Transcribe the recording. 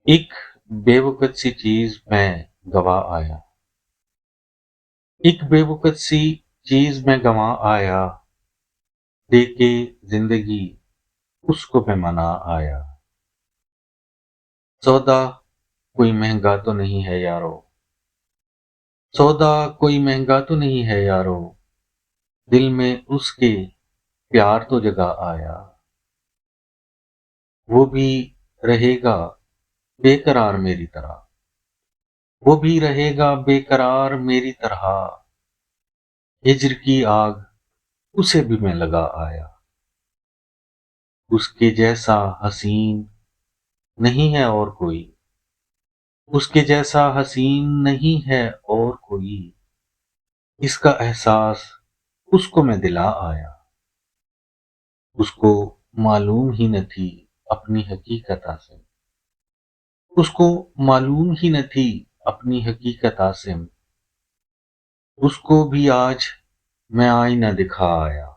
एक बेवकूफ सी चीज मैं गवा आया। एक बेवकूफ सी चीज मैं गवा आया। दे के जिंदगी उसको मैं मना आया। सौदा कोई महंगा तो नहीं है यारो। सौदा कोई महंगा तो नहीं है यारो। दिल में उसके प्यार तो जगा आया। वो भी रहेगा बेकरार मेरी तरह। वो भी रहेगा बेकरार मेरी तरह। हिज्र की आग उसे भी मैं लगा आया। उसके जैसा हसीन नहीं है और कोई। उसके जैसा हसीन नहीं है और कोई। इसका एहसास उसको मैं दिला आया। उसको मालूम ही न थी अपनी हकीकत आसिम। उसको मालूम ही न थी अपनी हकीकत आसिम। उसको भी आज मैं आईना दिखा आया।